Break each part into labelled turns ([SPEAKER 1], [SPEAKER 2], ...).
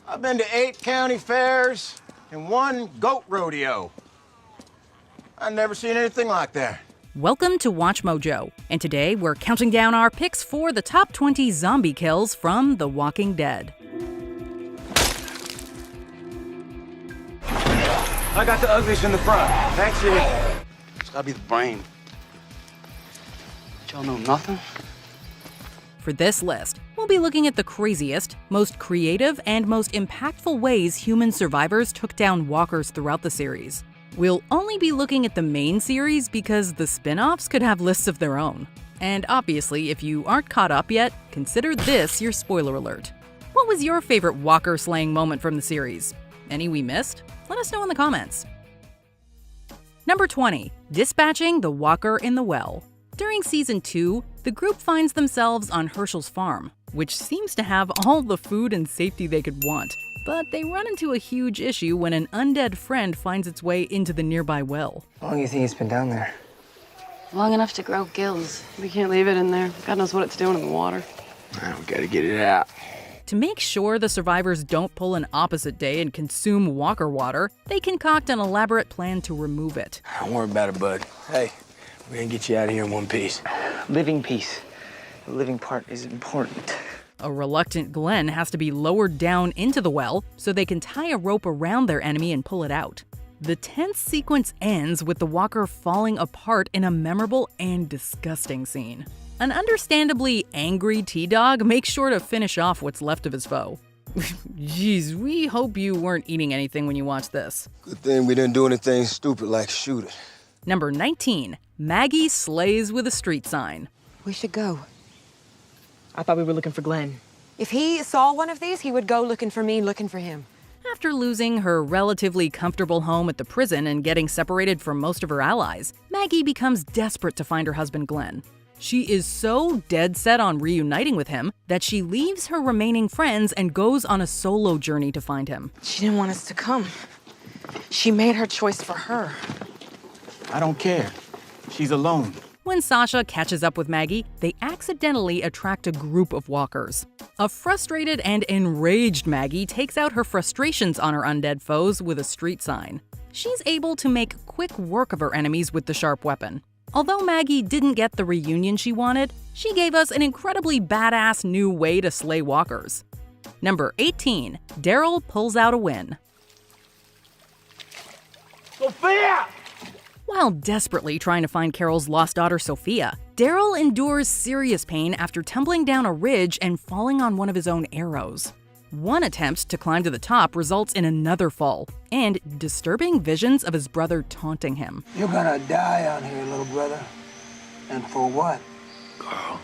[SPEAKER 1] I've been to 8 county fairs and 1 goat rodeo. I've never seen anything like that.
[SPEAKER 2] Welcome to Watch Mojo, and today we're counting down our picks for the top 20 zombie kills from The Walking Dead.
[SPEAKER 1] I got the ugliest in the front. Thanks, you.
[SPEAKER 3] It's gotta be the brain. Y'all know nothing?
[SPEAKER 2] For this list, we'll be looking at the craziest, most creative, and most impactful ways human survivors took down walkers throughout the series. We'll only be looking at the main series because the spin-offs could have lists of their own. And obviously, if you aren't caught up yet, consider this your spoiler alert. What was your favorite walker-slaying moment from the series? Any we missed? Let us know in the comments. Number 20. Dispatching the Walker in the Well. During Season 2, the group finds themselves on Herschel's farm, which seems to have all the food and safety they could want. But they run into a huge issue when an undead friend finds its way into the nearby well.
[SPEAKER 4] How long do you think it's been down there?
[SPEAKER 5] Long enough to grow gills. We can't leave it in there. God knows what it's doing in the water.
[SPEAKER 3] We gotta get it out.
[SPEAKER 2] To make sure the survivors don't pull an opposite day and consume walker water, they concoct an elaborate plan to remove it.
[SPEAKER 3] Don't worry about it, bud. Hey, we're gonna get you out of here in one piece.
[SPEAKER 4] Living piece. The living part is important.
[SPEAKER 2] A reluctant Glenn has to be lowered down into the well so they can tie a rope around their enemy and pull it out. The tense sequence ends with the walker falling apart in a memorable and disgusting scene. An understandably angry T-Dog makes sure to finish off what's left of his foe. Jeez, we hope you weren't eating anything when you watched this.
[SPEAKER 3] Good thing we didn't do anything stupid like shoot it.
[SPEAKER 2] Number 19. Maggie slays with a street sign.
[SPEAKER 6] We should go.
[SPEAKER 7] I thought we were looking for Glenn.
[SPEAKER 6] If he saw one of these, he would go looking for me, looking for him.
[SPEAKER 2] After losing her relatively comfortable home at the prison and getting separated from most of her allies, Maggie becomes desperate to find her husband Glenn. She is so dead set on reuniting with him that she leaves her remaining friends and goes on a solo journey to find him.
[SPEAKER 6] She didn't want us to come. She made her choice for her.
[SPEAKER 1] I don't care. She's alone.
[SPEAKER 2] When Sasha catches up with Maggie, they accidentally attract a group of walkers. A frustrated and enraged Maggie takes out her frustrations on her undead foes with a street sign. She's able to make quick work of her enemies with the sharp weapon. Although Maggie didn't get the reunion she wanted, she gave us an incredibly badass new way to slay walkers. Number 18. Daryl pulls out a win.
[SPEAKER 1] Sophia!
[SPEAKER 2] While desperately trying to find Carol's lost daughter Sophia, Daryl endures serious pain after tumbling down a ridge and falling on one of his own arrows. One attempt to climb to the top results in another fall, and disturbing visions of his brother taunting him.
[SPEAKER 8] You're gonna die out here, little brother. And for what?
[SPEAKER 3] Girl.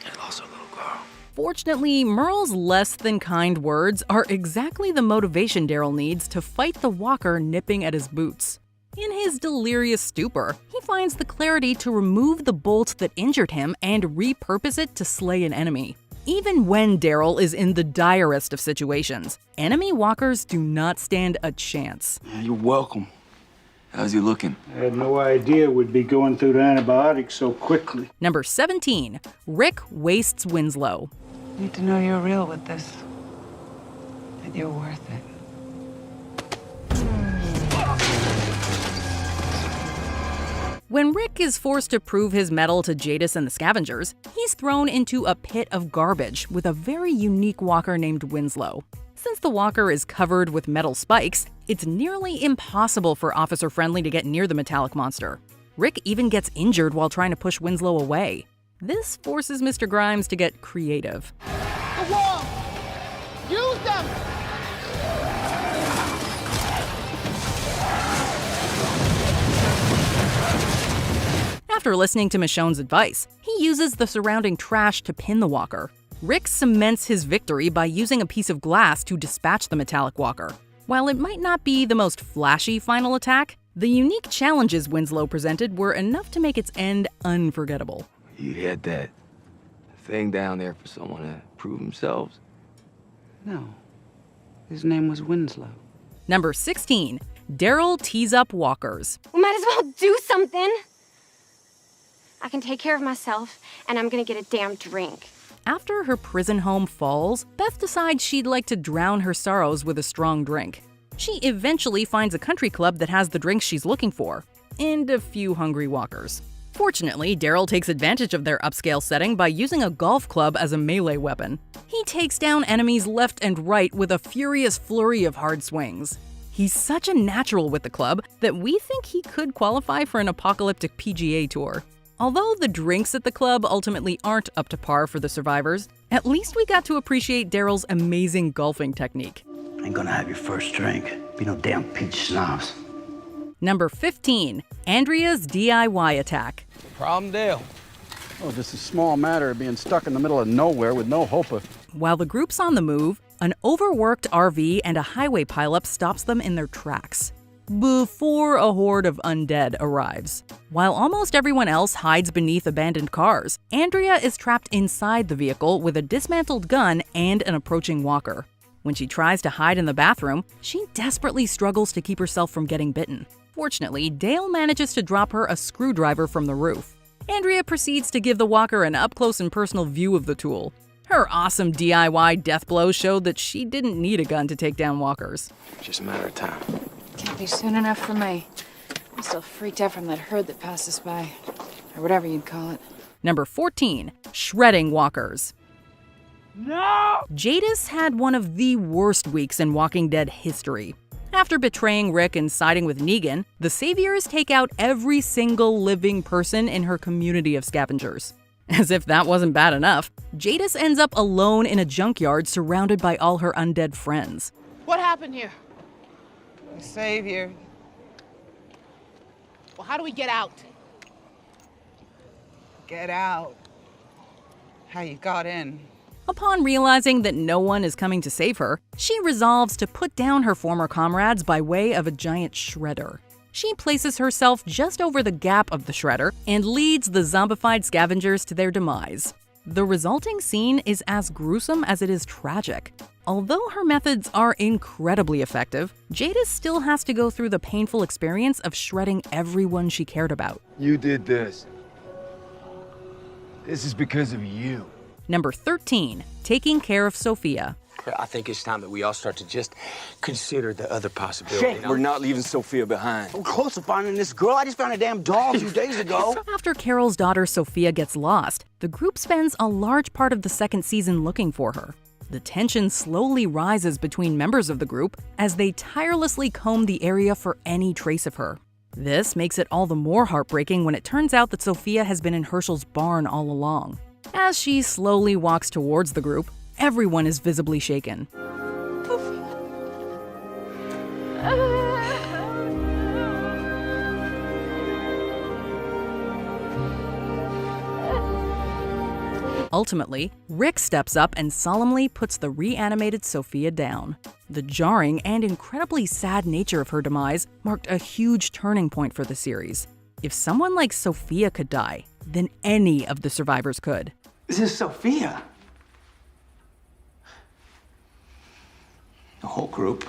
[SPEAKER 3] I lost a little girl.
[SPEAKER 2] Fortunately, Merle's less than kind words are exactly the motivation Daryl needs to fight the walker nipping at his boots. In his delirious stupor, he finds the clarity to remove the bolt that injured him and repurpose it to slay an enemy. Even when Daryl is in the direst of situations, enemy walkers do not stand a chance.
[SPEAKER 3] You're welcome. How's he looking?
[SPEAKER 8] I had no idea we'd be going through the antibiotics so quickly.
[SPEAKER 2] Number 17. Rick wastes Winslow.
[SPEAKER 6] Need to know you're real with this. That you're worth it.
[SPEAKER 2] When Rick is forced to prove his mettle to Jadis and the Scavengers, he's thrown into a pit of garbage with a very unique walker named Winslow. Since the walker is covered with metal spikes, it's nearly impossible for Officer Friendly to get near the metallic monster. Rick even gets injured while trying to push Winslow away. This forces Mr. Grimes to get creative.
[SPEAKER 9] The wall! Use them!
[SPEAKER 2] After listening to Michonne's advice, he uses the surrounding trash to pin the walker. Rick cements his victory by using a piece of glass to dispatch the metallic walker. While it might not be the most flashy final attack, the unique challenges Winslow presented were enough to make its end unforgettable.
[SPEAKER 3] You had that thing down there for someone to prove themselves?
[SPEAKER 7] No. His name was Winslow.
[SPEAKER 2] Number 16. Daryl tees up walkers.
[SPEAKER 10] We might as well do something. I can take care of myself, and I'm gonna get a damn drink.
[SPEAKER 2] After her prison home falls, Beth decides she'd like to drown her sorrows with a strong drink. She eventually finds a country club that has the drinks she's looking for, and a few hungry walkers. Fortunately, Daryl takes advantage of their upscale setting by using a golf club as a melee weapon. He takes down enemies left and right with a furious flurry of hard swings. He's such a natural with the club that we think he could qualify for an apocalyptic PGA tour. Although the drinks at the club ultimately aren't up to par for the survivors, at least we got to appreciate Daryl's amazing golfing technique.
[SPEAKER 10] Ain't gonna have your first drink. Be no damn peach snobs.
[SPEAKER 2] Number 15. Andrea's DIY attack.
[SPEAKER 11] Problem, Dale?
[SPEAKER 12] Oh, just a small matter of being stuck in the middle of nowhere with no hope of...
[SPEAKER 2] While the group's on the move, an overworked RV and a highway pileup stops them in their tracks. Before a horde of undead arrives. While almost everyone else hides beneath abandoned cars, Andrea is trapped inside the vehicle with a dismantled gun and an approaching walker. When she tries to hide in the bathroom, she desperately struggles to keep herself from getting bitten. Fortunately, Dale manages to drop her a screwdriver from the roof. Andrea proceeds to give the walker an up-close and personal view of the tool. Her awesome DIY death blow showed that she didn't need a gun to take down walkers.
[SPEAKER 3] Just a matter of time.
[SPEAKER 5] Can't be soon enough for me. I'm still freaked out from that herd that passed us by. Or whatever you'd call it.
[SPEAKER 2] Number 14. Shredding walkers.
[SPEAKER 9] No!
[SPEAKER 2] Jadis had one of the worst weeks in Walking Dead history. After betraying Rick and siding with Negan, the Saviors take out every single living person in her community of scavengers. As if that wasn't bad enough, Jadis ends up alone in a junkyard surrounded by all her undead friends.
[SPEAKER 9] What happened here?
[SPEAKER 6] The Savior.
[SPEAKER 9] Well, how do we get out?
[SPEAKER 6] Get out. How you got in.
[SPEAKER 2] Upon realizing that no one is coming to save her, she resolves to put down her former comrades by way of a giant shredder. She places herself just over the gap of the shredder and leads the zombified scavengers to their demise. The resulting scene is as gruesome as it is tragic. Although her methods are incredibly effective, Jadis still has to go through the painful experience of shredding everyone she cared about.
[SPEAKER 3] You did this. This is because of you.
[SPEAKER 2] Number 13. Taking care of Sophia.
[SPEAKER 11] I think it's time that we all start to just consider the other possibility.
[SPEAKER 3] We're not leaving Sophia behind.
[SPEAKER 10] I'm close to finding this girl. I just found a damn doll a few days ago.
[SPEAKER 2] After Carol's daughter Sophia gets lost, the group spends a large part of the second season looking for her. The tension slowly rises between members of the group as they tirelessly comb the area for any trace of her. This makes it all the more heartbreaking when it turns out that Sophia has been in Herschel's barn all along. As she slowly walks towards the group, everyone is visibly shaken. Ultimately, Rick steps up and solemnly puts the reanimated Sophia down. The jarring and incredibly sad nature of her demise marked a huge turning point for the series. If someone like Sophia could die, then any of the survivors could.
[SPEAKER 10] This is Sophia. The whole group.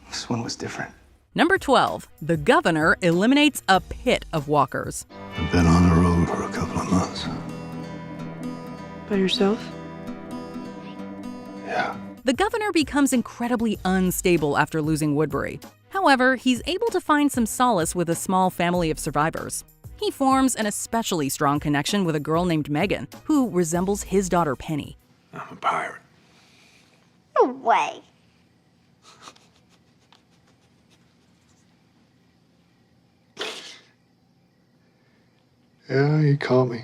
[SPEAKER 10] This one was different.
[SPEAKER 2] Number 12. The governor eliminates a pit of walkers.
[SPEAKER 13] I've been on the road for a couple of months.
[SPEAKER 6] By yourself?
[SPEAKER 13] Yeah.
[SPEAKER 2] The governor becomes incredibly unstable after losing Woodbury. However, he's able to find some solace with a small family of survivors. He forms an especially strong connection with a girl named Megan, who resembles his daughter Penny.
[SPEAKER 13] I'm a pirate.
[SPEAKER 14] No way.
[SPEAKER 13] Yeah, you caught me.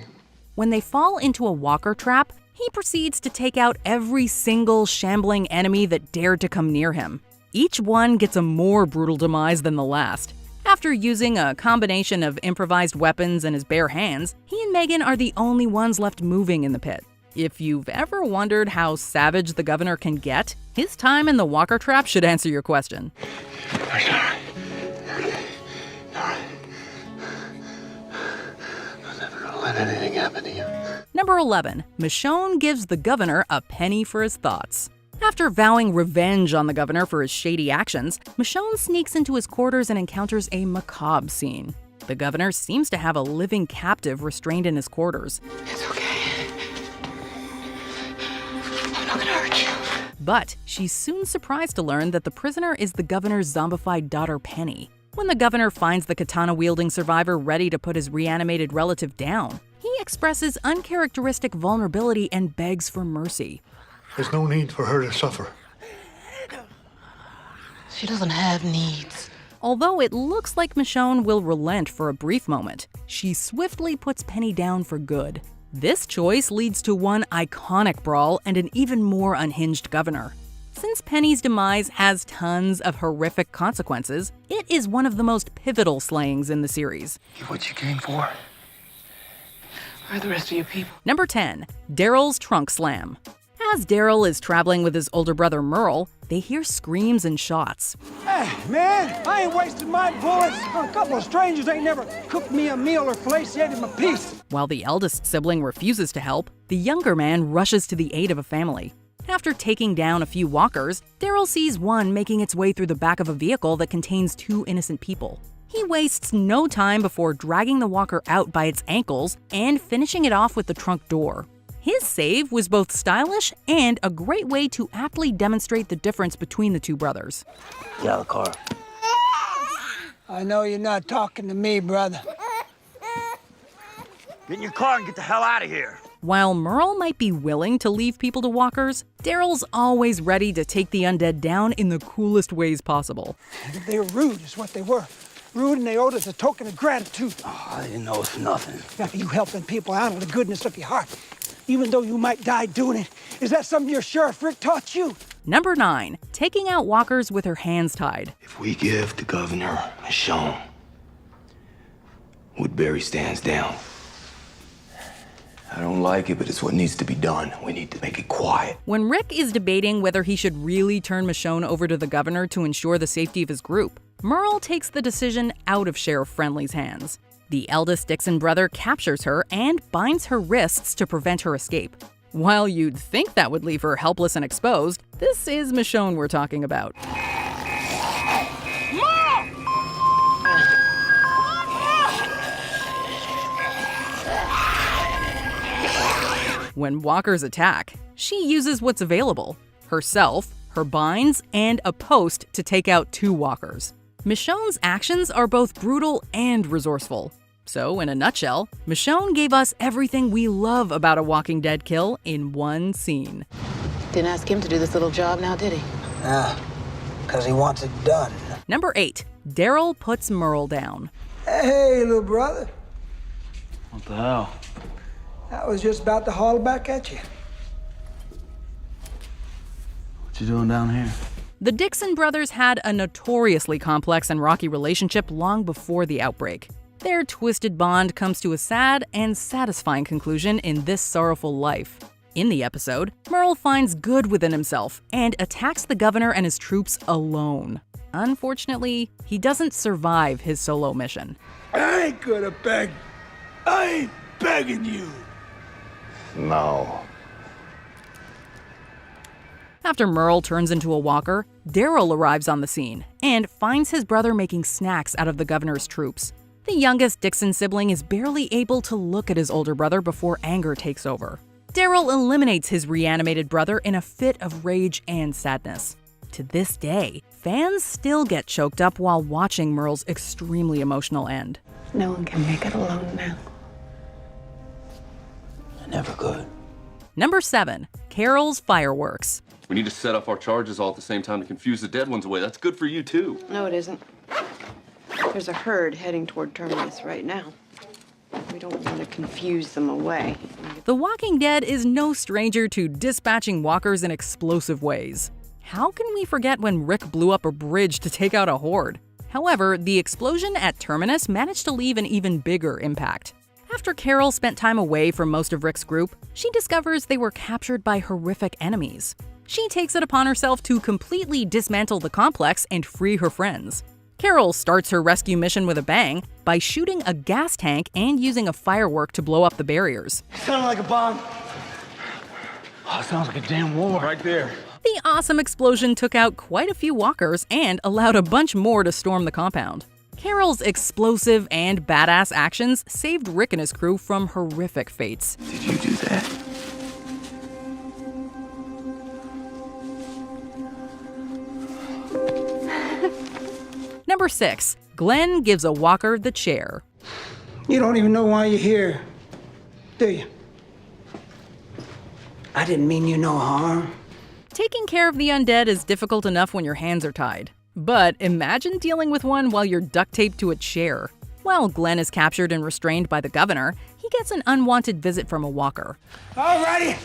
[SPEAKER 2] When they fall into a walker trap, he proceeds to take out every single shambling enemy that dared to come near him. Each one gets a more brutal demise than the last. After using a combination of improvised weapons and his bare hands, he and Megan are the only ones left moving in the pit. If you've ever wondered how savage the governor can get, his time in the walker trap should answer your question.
[SPEAKER 13] I'm never gonna let anything happen to you.
[SPEAKER 2] Number 11. Michonne gives the governor a penny for his thoughts. After vowing revenge on the governor for his shady actions, Michonne sneaks into his quarters and encounters a macabre scene. The governor seems to have a living captive restrained in his quarters.
[SPEAKER 6] It's okay. I'm not gonna hurt you.
[SPEAKER 2] But she's soon surprised to learn that the prisoner is the governor's zombified daughter, Penny. When the governor finds the katana-wielding survivor ready to put his reanimated relative down, he expresses uncharacteristic vulnerability and begs for mercy.
[SPEAKER 13] There's no need for her to suffer.
[SPEAKER 6] She doesn't have needs.
[SPEAKER 2] Although it looks like Michonne will relent for a brief moment, she swiftly puts Penny down for good. This choice leads to one iconic brawl and an even more unhinged governor. Since Penny's demise has tons of horrific consequences, it is one of the most pivotal slayings in the series.
[SPEAKER 10] You what you came for?
[SPEAKER 6] Where are the rest of your people?
[SPEAKER 2] Number 10. Daryl's Trunk Slam. As Daryl is traveling with his older brother Merle, they hear screams and shots.
[SPEAKER 8] Hey, man, I ain't wasting my bullets on a couple of strangers ain't never cooked me a meal or flaciated my piece.
[SPEAKER 2] While the eldest sibling refuses to help, the younger man rushes to the aid of a family. After taking down a few walkers, Daryl sees one making its way through the back of a vehicle that contains 2 innocent people. He wastes no time before dragging the walker out by its ankles and finishing it off with the trunk door. His save was both stylish and a great way to aptly demonstrate the difference between the two brothers.
[SPEAKER 10] Get out of the car.
[SPEAKER 8] I know you're not talking to me, brother.
[SPEAKER 10] Get in your car and get the hell out of here.
[SPEAKER 2] While Merle might be willing to leave people to walkers, Daryl's always ready to take the undead down in the coolest ways possible.
[SPEAKER 8] They were rude, is what they were. Rude, and they owed us a token of gratitude.
[SPEAKER 10] Oh, I didn't know it for nothing.
[SPEAKER 8] Now, you helping people out of the goodness of your heart, even though you might die doing it. Is that something your Sheriff Rick taught you?
[SPEAKER 2] Number 9. Taking out walkers with her hands tied.
[SPEAKER 3] If we give the governor Michonne, Woodbury stands down. I don't like it, but it's what needs to be done. We need to make it quiet.
[SPEAKER 2] When Rick is debating whether he should really turn Michonne over to the governor to ensure the safety of his group, Merle takes the decision out of Sheriff Friendly's hands. The eldest Dixon brother captures her and binds her wrists to prevent her escape. While you'd think that would leave her helpless and exposed, this is Michonne we're talking about. When walkers attack, she uses what's available: herself, her binds, and a post to take out 2 walkers. Michonne's actions are both brutal and resourceful. So, in a nutshell, Michonne gave us everything we love about a Walking Dead kill in one scene.
[SPEAKER 6] Didn't ask him to do this little job now, did he?
[SPEAKER 8] Nah, because he wants it done.
[SPEAKER 2] Number 8. Daryl puts Merle down.
[SPEAKER 8] Hey, little brother.
[SPEAKER 10] What the hell?
[SPEAKER 8] I was just about to haul back at you.
[SPEAKER 10] What you doing down here?
[SPEAKER 2] The Dixon brothers had a notoriously complex and rocky relationship long before the outbreak. Their twisted bond comes to a sad and satisfying conclusion in this sorrowful life. In the episode, Merle finds good within himself and attacks the governor and his troops alone. Unfortunately, he doesn't survive his solo mission.
[SPEAKER 13] I ain't gonna beg. I ain't begging you.
[SPEAKER 3] No.
[SPEAKER 2] After Merle turns into a walker, Daryl arrives on the scene and finds his brother making snacks out of the governor's troops. The youngest Dixon sibling is barely able to look at his older brother before anger takes over. Daryl eliminates his reanimated brother in a fit of rage and sadness. To this day, fans still get choked up while watching Merle's extremely emotional end.
[SPEAKER 6] No one can make it alone now.
[SPEAKER 10] I never could.
[SPEAKER 2] Number 7. Carol's Fireworks.
[SPEAKER 15] We need to set off our charges all at the same time to confuse the dead ones away. That's good for you, too.
[SPEAKER 16] No, it isn't. There's a herd heading toward Terminus right now. We don't want to confuse them away.
[SPEAKER 2] The Walking Dead is no stranger to dispatching walkers in explosive ways. How can we forget when Rick blew up a bridge to take out a horde? However, the explosion at Terminus managed to leave an even bigger impact. After Carol spent time away from most of Rick's group, she discovers they were captured by horrific enemies. She takes it upon herself to completely dismantle the complex and free her friends. Carol starts her rescue mission with a bang by shooting a gas tank and using a firework to blow up the barriers.
[SPEAKER 10] Sounded like a bomb. Oh, it sounds like a damn war.
[SPEAKER 15] Right there.
[SPEAKER 2] The awesome explosion took out quite a few walkers and allowed a bunch more to storm the compound. Carol's explosive and badass actions saved Rick and his crew from horrific fates.
[SPEAKER 3] Did you do that?
[SPEAKER 2] Number 6. Glenn gives a walker the chair.
[SPEAKER 8] You don't even know why you're here, do you? I didn't mean you no harm.
[SPEAKER 2] Taking care of the undead is difficult enough when your hands are tied. But imagine dealing with one while you're duct taped to a chair. While Glenn is captured and restrained by the governor, he gets an unwanted visit from a walker.
[SPEAKER 8] Alrighty.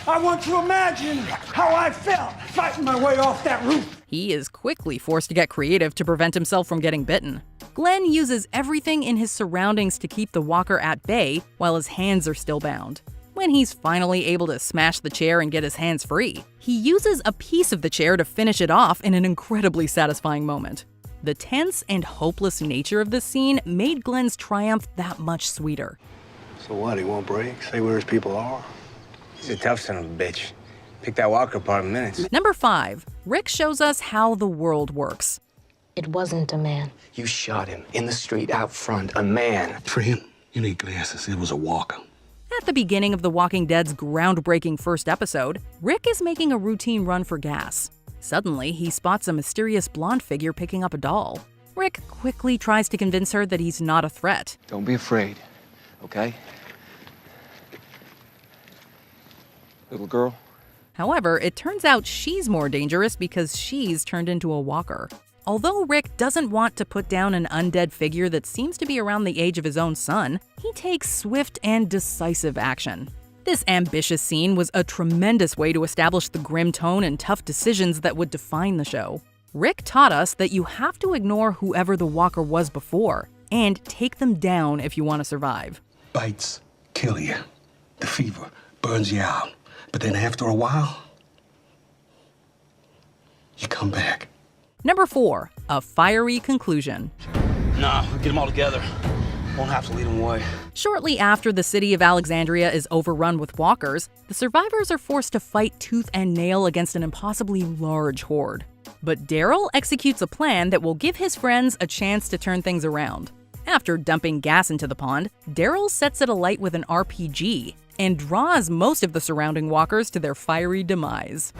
[SPEAKER 8] I want to imagine how I felt fighting my way off that roof.
[SPEAKER 2] He is quickly forced to get creative to prevent himself from getting bitten. Glenn uses everything in his surroundings to keep the walker at bay while his hands are still bound. When he's finally able to smash the chair and get his hands free, he uses a piece of the chair to finish it off in an incredibly satisfying moment. The tense and hopeless nature of this scene made Glenn's triumph that much sweeter.
[SPEAKER 13] So what, he won't break? Say where his people are?
[SPEAKER 11] He's a tough son of a bitch. Pick that walker apart in minutes.
[SPEAKER 2] Number 5. Rick shows us how the world works.
[SPEAKER 17] It wasn't a man.
[SPEAKER 3] You shot him in the street out front, a man.
[SPEAKER 10] For him, you need glasses. It was a walker.
[SPEAKER 2] At the beginning of The Walking Dead's groundbreaking first episode, Rick is making a routine run for gas. Suddenly, he spots a mysterious blonde figure picking up a doll. Rick quickly tries to convince her that he's not a threat.
[SPEAKER 3] Don't be afraid, okay? Little girl?
[SPEAKER 2] However, it turns out she's more dangerous because she's turned into a walker. Although Rick doesn't want to put down an undead figure that seems to be around the age of his own son, he takes swift and decisive action. This ambitious scene was a tremendous way to establish the grim tone and tough decisions that would define the show. Rick taught us that you have to ignore whoever the walker was before, and take them down if you want to survive.
[SPEAKER 10] Bites kill you. The fever burns you out. But then after a while, you come back.
[SPEAKER 2] Number 4. A fiery conclusion.
[SPEAKER 10] Nah, we'll get them all together. Won't have to lead them away.
[SPEAKER 2] Shortly after the city of Alexandria is overrun with walkers, the survivors are forced to fight tooth and nail against an impossibly large horde. But Daryl executes a plan that will give his friends a chance to turn things around. After dumping gas into the pond, Daryl sets it alight with an RPG and draws most of the surrounding walkers to their fiery demise.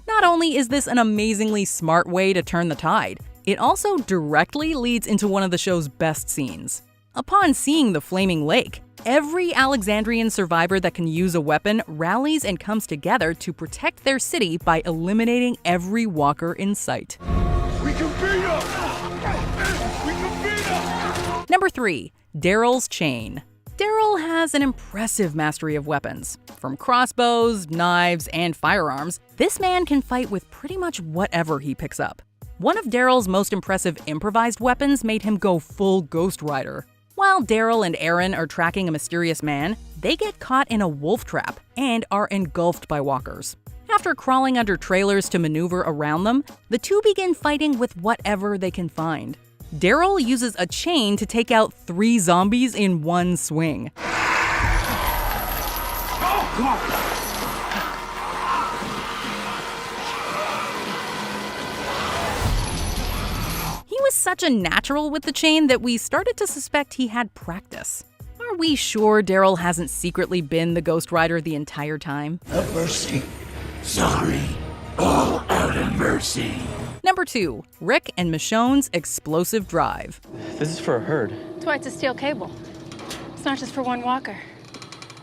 [SPEAKER 2] Not only is this an amazingly smart way to turn the tide, it also directly leads into one of the show's best scenes. Upon seeing the flaming lake, every Alexandrian survivor that can use a weapon rallies and comes together to protect their city by eliminating every walker in sight.
[SPEAKER 13] We can beat them! We can beat them!
[SPEAKER 2] Number 3. Daryl's chain. Daryl has an impressive mastery of weapons. From crossbows, knives, and firearms, this man can fight with pretty much whatever he picks up. One of Daryl's most impressive improvised weapons made him go full Ghost Rider. While Daryl and Aaron are tracking a mysterious man, they get caught in a wolf trap and are engulfed by walkers. After crawling under trailers to maneuver around them, the two begin fighting with whatever they can find. Daryl uses a chain to take out 3 zombies in one swing. He was such a natural with the chain that we started to suspect he had practice. Are we sure Daryl hasn't secretly been the Ghost Rider the entire time?
[SPEAKER 13] Have mercy. Sorry. All out of mercy.
[SPEAKER 2] Number 2. Rick and Michonne's explosive drive.
[SPEAKER 4] This is for a herd.
[SPEAKER 18] That's why it's a steel cable. It's not just for one walker.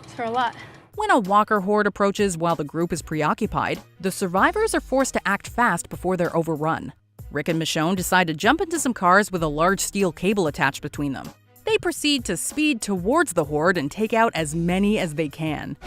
[SPEAKER 18] It's for a lot.
[SPEAKER 2] When a walker horde approaches while the group is preoccupied, the survivors are forced to act fast before they're overrun. Rick and Michonne decide to jump into some cars with a large steel cable attached between them. They proceed to speed towards the horde and take out as many as they can.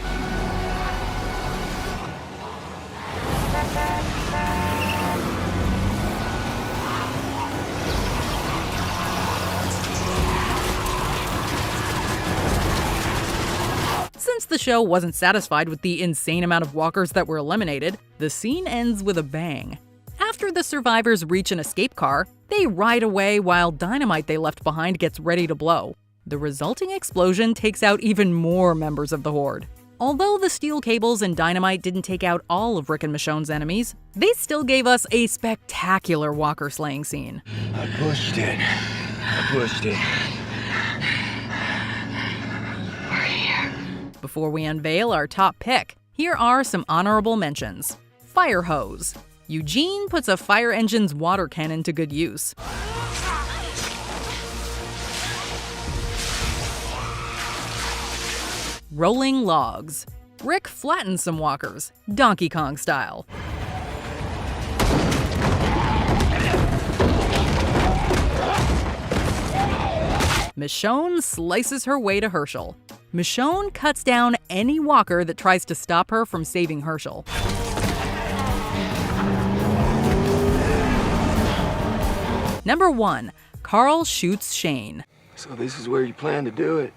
[SPEAKER 2] Since the show wasn't satisfied with the insane amount of walkers that were eliminated, the scene ends with a bang. After the survivors reach an escape car, they ride away while dynamite they left behind gets ready to blow. The resulting explosion takes out even more members of the horde. Although the steel cables and dynamite didn't take out all of Rick and Michonne's enemies, they still gave us a spectacular walker slaying scene.
[SPEAKER 13] I pushed it.
[SPEAKER 11] I pushed it.
[SPEAKER 6] We're here.
[SPEAKER 2] Before we unveil our top pick, here are some honorable mentions. Fire hose. Eugene puts a fire engine's water cannon to good use. Rolling logs. Rick flattens some walkers, Donkey Kong style. Michonne slices her way to Herschel. Michonne cuts down any walker that tries to stop her from saving Herschel. Number 1. Carl shoots Shane.
[SPEAKER 11] So this is where you plan to do it?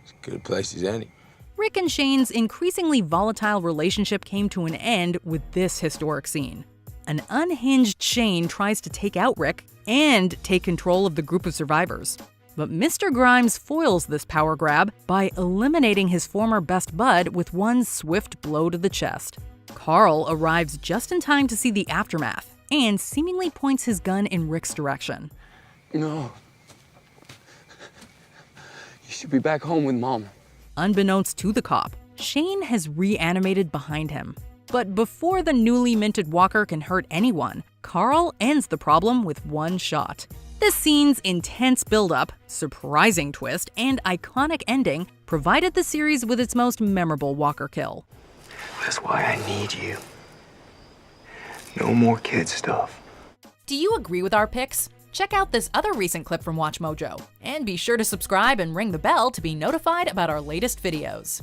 [SPEAKER 11] It's as good a place as any.
[SPEAKER 2] Rick and Shane's increasingly volatile relationship came to an end with this historic scene. An unhinged Shane tries to take out Rick and take control of the group of survivors. But Mr. Grimes foils this power grab by eliminating his former best bud with one swift blow to the chest. Carl arrives just in time to see the aftermath and seemingly points his gun in Rick's direction.
[SPEAKER 11] No. You should be back home with Mom.
[SPEAKER 2] Unbeknownst to the cop, Shane has reanimated behind him. But before the newly minted walker can hurt anyone, Carl ends the problem with one shot. This scene's intense build-up, surprising twist, and iconic ending provided the series with its most memorable walker kill.
[SPEAKER 3] That's why I need you. No more kid stuff.
[SPEAKER 2] Do you agree with our picks? Check out this other recent clip from WatchMojo, and be sure to subscribe and ring the bell to be notified about our latest videos.